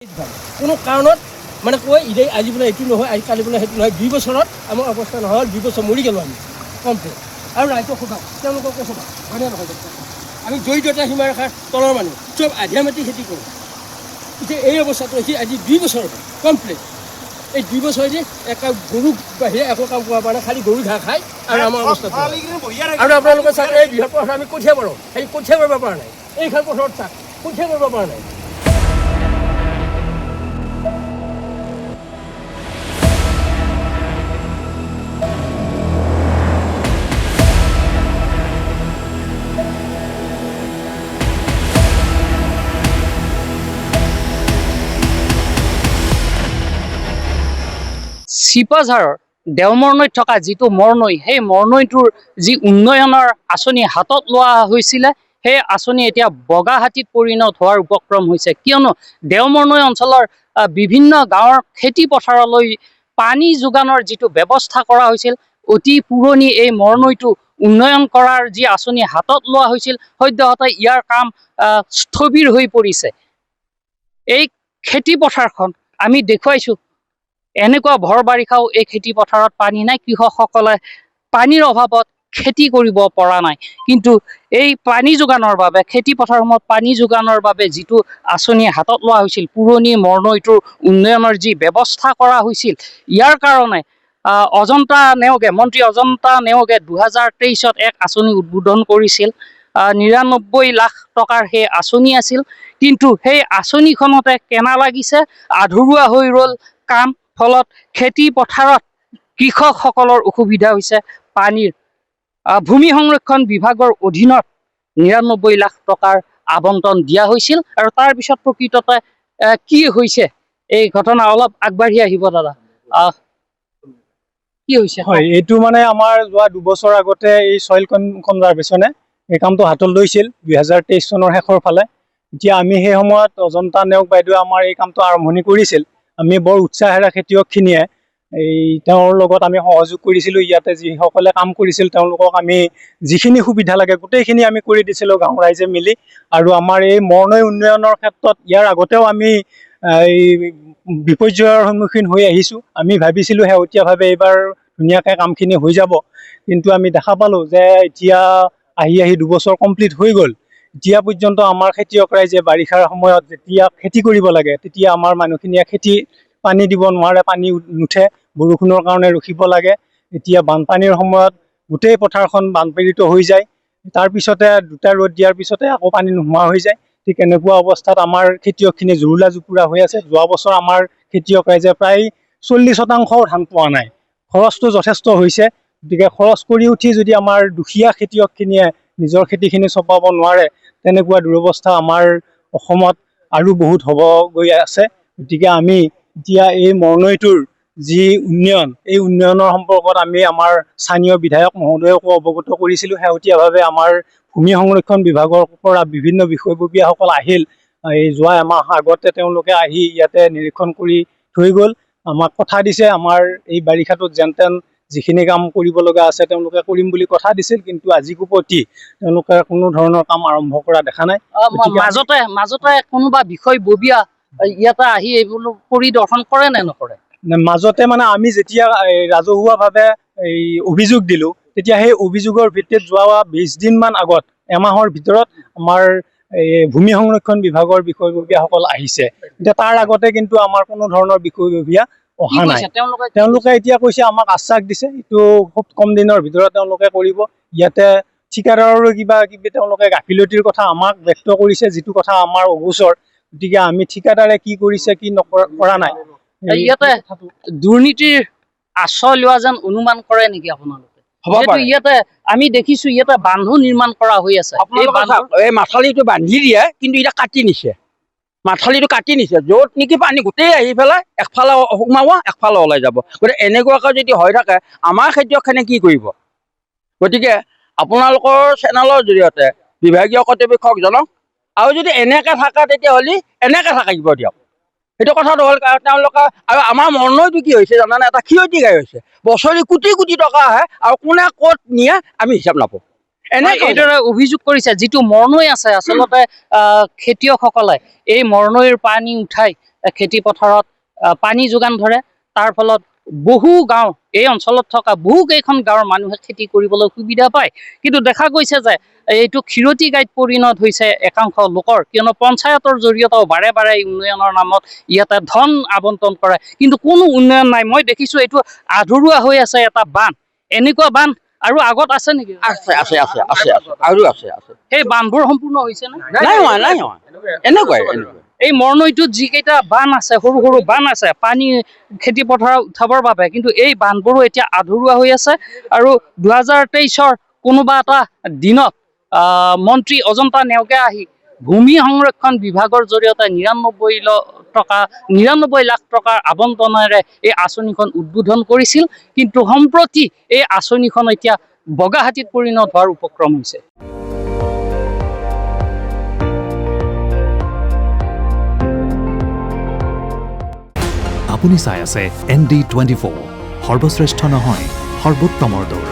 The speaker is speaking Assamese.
কোনো কাৰণত মানে কয় ইদে আজি বোলে এইটো নহয় আজি কালি বোলে সেইটো নহয় 2 বছৰত আমাৰ অৱস্থা নহয় 2 বছৰ মৰি গ'লোঁ আমি কমপ্লিট আৰু ৰাইজক সোধাওক তেওঁলোককো সোধাওক হয়নে নহয় আমি জড়িততা সীমা ৰেখাৰ তলৰ মানুহ চব আধিয়া মাটি খেতি কৰোঁ এতিয়া এই অৱস্থাটো সি আজি 2 বছৰ কমপ্লিট এই 2 বছৰ যে এক গৰু বাহিৰে একো কাম কৰা পৰা নাই খালি গৰু ঘাঁহ খায় আৰু আমাৰ অৱস্থাটো আৰু আপোনালোকে চাওক এই বৃহৎ পথাৰত আমি কঠীয়া পাৰোঁ সেই কঠীয়া কৰিব পৰা নাই এইখন পথাৰত চাওক কঠীয়া কৰিব পৰা নাই চিপাঝাৰৰ দেওমৰনৈত থকা যিটো মৰনৈ সেই মৰনৈটোৰ যি উন্নয়নৰ আঁচনি হাতত লোৱা হৈছিলে সেই আঁচনি এতিয়া বগাহাতীত পৰিণত হোৱাৰ উপক্ৰম হৈছে কিয়নো দেওমৰনৈ অঞ্চলৰ বিভিন্ন গাঁৱৰ খেতি পথাৰলৈ পানী যোগানৰ যিটো ব্যৱস্থা কৰা হৈছিল অতি পুৰণি এই মৰনৈটো উন্নয়ন কৰাৰ যি আঁচনি হাতত লোৱা হৈছিল সদ্যহতে ইয়াৰ কাম স্থবিৰ হৈ পৰিছে এই খেতি পথাৰখন আমি দেখুৱাইছোঁ এনেকুৱা ভৰ বাৰিষাও এই খেতি পথাৰত পানী নাই কৃষকসকলে পানীৰ অভাৱত খেতি কৰিব পৰা নাই কিন্তু এই পানী যোগানৰ বাবে খেতি পথাৰসমূহত পানী যোগানৰ বাবে যিটো আঁচনি হাতত লোৱা হৈছিল পুৰণি মৰনৈটোৰ উন্নয়নৰ যি ব্যৱস্থা কৰা হৈছিল ইয়াৰ কাৰণে অজন্তা নেওগে মন্ত্ৰী অজন্তা নেওগে 2023ত এক আঁচনি উদ্বোধন কৰিছিল 99 লাখ টকাৰ সেই আঁচনি আছিল কিন্তু সেই আঁচনিখনতে কেনা লাগিছে আধৰুৱা হৈ ৰ'ল কাম ফলত খেতি পথাৰত কৃষকসকলৰ অসুবিধা হৈছে পানীৰ ভূমি সংৰক্ষণ বিভাগৰ অধীনত 99 লাখ টকাৰ আবণ্টন দিয়া হৈছিল আৰু তাৰ পিছত প্ৰকৃততে কি হৈছে এই ঘটনা অলপ আগবাঢ়ি আহিব দাদা কি হৈছে হয় এইটো মানে আমাৰ যোৱা 2 বছৰ আগতে এই সইল কনজাৰভেশ্যনে এই কামটো হাতত লৈছিল 2023 চনৰ শেষৰ ফালে এতিয়া আমি সেই সময়ত অজন্তা নেওগ বাইদেৱে আমাৰ এই কামটো আৰম্ভণি কৰিছিল আমি বৰ উৎসাহেৰে খেতিয়কখিনিয়ে এই তেওঁৰ লগত আমি সহযোগ কৰিছিলোঁ ইয়াতে যিসকলে কাম কৰিছিল তেওঁলোকক আমি যিখিনি সুবিধা লাগে গোটেইখিনি আমি কৰি দিছিলোঁ গাঁও ৰাইজে মিলি আৰু আমাৰ এই মৰনৈ উন্নয়নৰ ক্ষেত্ৰত ইয়াৰ আগতেও আমি এই বিপৰ্যয়ৰ সন্মুখীন হৈ আহিছোঁ আমি ভাবিছিলোঁ শেহতীয়াভাৱে এইবাৰ ধুনীয়াকৈ কামখিনি হৈ যাব কিন্তু আমি দেখা পালোঁ যে এতিয়া আহি 2 বছৰ কমপ্লিট হৈ গ'ল এতিয়া পৰ্যন্ত আমাৰ খেতিয়ক ৰাইজে বাৰিষাৰ সময়ত যেতিয়া খেতি কৰিব লাগে তেতিয়া আমাৰ মানুহখিনিয়ে খেতি পানী দিব নোৱাৰে পানী নুঠে বৰষুণৰ কাৰণে ৰখিব লাগে এতিয়া বানপানীৰ সময়ত গোটেই পথাৰখন বানপীড়িত হৈ যায় তাৰপিছতে 2টা ৰ'দ দিয়াৰ পিছতে আকৌ পানী নোহোৱা হৈ যায় ঠিক এনেকুৱা অৱস্থাত আমাৰ খেতিয়কখিনি জুৰুলা জুপুৰা হৈ আছে যোৱা বছৰ আমাৰ খেতিয়ক ৰাইজে প্ৰায় 40% ধান পোৱা নাই খৰচটো যথেষ্ট হৈছে গতিকে খৰচ কৰি উঠি যদি আমাৰ দুখীয়া খেতিয়কখিনিয়ে নিজৰ খেতিখিনি চপাব নোৱাৰে তেনেকুৱা দুৰৱস্থা আমাৰ অসমত আৰু বহুত হ'ব গৈ আছে গতিকে আমি এতিয়া এই মৰনৈটোৰ যি উন্নয়ন এই উন্নয়নৰ সম্পৰ্কত আমি আমাৰ স্থানীয় বিধায়ক মহোদয়কো অৱগত কৰিছিলোঁ শেহতীয়াভাৱে আমাৰ ভূমি সংৰক্ষণ বিভাগৰ পৰা বিভিন্ন বিষয়ববীয়াসকল আহিল এই যোৱা এমাহ আগতে তেওঁলোকে আহি ইয়াতে নিৰীক্ষণ কৰি থৈ গ'ল আমাক কথা দিছে আমাৰ এই বাৰিষাটোত যেনতেন যিখিনি কাম কৰিব লগা আছে তেওঁলোকে কৰিম বুলি কথা দিছিল কিন্তু আজিকো প্ৰতি তেওঁলোকে কোনো ধৰণৰ কাম আৰম্ভ কৰা দেখা নাই মাজতে কোনোবা বিষয়ববীয়া ইয়াতে আহি এইবোৰ পৰিদৰ্শন কৰে নে নকৰে মাজতে মানে আমি যেতিয়া ৰাজহুৱাভাৱে এই অভিযোগ দিলোঁ তেতিয়া সেই অভিযোগৰ ভিত্তিত যোৱা 20 দিনমান আগত এমাহৰ ভিতৰত আমাৰ ভূমি সংৰক্ষণ বিভাগৰ বিষয়ববীয়াসকল আহিছে এতিয়া তাৰ আগতে কিন্তু আমাৰ কোনো ধৰণৰ বিষয়ববীয়া অহা নাই তেওঁলোকে এতিয়া কৈছে আমাক আশ্বাস দিছে এইটো খুব কম দিনৰ ভিতৰত তেওঁলোকে কৰিব ইয়াতে ঠিকাদাৰৰো কিবা কিবি তেওঁলোকে গাফিলতিৰ কথা আমাক ব্যক্ত কৰিছে যিটো কথা আমাৰ অগোচৰ গতিকে আমি ঠিকাদাৰে কি কৰিছে কি কৰা নাই ইয়াতে দুৰ্নীতিৰ আশ্ৰয় লোৱা যেন অনুমান কৰে নেকি আপোনালোকে ইয়াতে আমি দেখিছোঁ ইয়াতে বান্ধো নিৰ্মাণ কৰা হৈ আছে এই মাথালিটো বান্ধি দিয়ে কিন্তু এতিয়া কাটি নিছে মাথালিটো কাটি নিছে য'ত নেকি পানী গোটেই আহি পেলাই একফালে সোমাব একফালে ওলাই যাব গতিকে এনেকুৱাকৈ যদি হৈ থাকে আমাৰ খেতিয়কখিনিয়ে কি কৰিব গতিকে আপোনালোকৰ চেনেলৰ জৰিয়তে বিভাগীয় কৰ্তৃপক্ষক আৰু যদি এনেকৈ থাকে তেতিয়াহ'লে এনেকৈ থাকিব দিয়ক সেইটো কথাটো হ'ল তেওঁলোকে আৰু আমাৰ মৰনৈটো কি হৈছে জানানে এটা ক্ষতি গাই হৈছে বছৰি কোটি কোটি টকা আহে আৰু কোনে ক'ত নিয়ে আমি হিচাপ নাপাওঁ এইদৰে অভিযোগ কৰিছে যিটো মৰনৈ আছে আচলতে খেতিয়কসকলে এই মৰনৈৰ পানী উঠাই খেতি পথাৰত পানী যোগান ধৰে। তাৰ ফলত বহু গাঁও এই অঞ্চলত থকা বহু কেইখন গাঁৱৰ মানুহে খেতি কৰিবলৈ সুবিধা পায়। কিন্তু দেখা গৈছে যে এইটো ক্ষীৰতী গাইত পৰিণত হৈছে একাংশ লোকৰ, কিয়নো পঞ্চায়তৰ জৰিয়তেও বাৰে বাৰে উন্নয়নৰ নামত ইয়াতে ধন আবণ্টন কৰে, কিন্তু কোনো উন্নয়ন নাই। মই দেখিছোঁ এইটো আধৰুৱা হৈ আছে এটা বান্ধ। এনেকুৱা বান্ধ আৰু আগত আছে নেকি? আছে আছে আছে আছে আছে আৰু আছে আছে। সেই বান্ধবোৰ সম্পূৰ্ণ হৈছে নে? নাই হোৱা নাই হোৱা, এনেকুৱাই এনেকুৱাই। এই মৰনৈটোত যিকেইটা বান্ধ আছে, সৰু সৰু বান্ধ আছে পানী খেতি পথাৰত উঠাবৰ বাবে, কিন্তু এই বান্ধবোৰো এতিয়া আধৰুৱা হৈ আছে। আৰু 2023-ৰ কোনোবা এটা দিনত মন্ত্ৰী অজন্তা নেওগে আহি ভূমি সংৰক্ষণ বিভাগৰ জৰিয়তে 99 লাখ টকাৰ আবণ্টনেৰে এই আঁচনিখন উদ্বোধন কৰিছিল। কিন্তু সম্প্ৰতি এই আঁচনিখন এতিয়া বগাহাতীত পৰিণত হোৱাৰ উপক্ৰম হৈছে। আপুনি চাই আছে ND24, সৰ্বশ্ৰেষ্ঠ নহয় সৰ্বোত্তমৰ দৌৰ।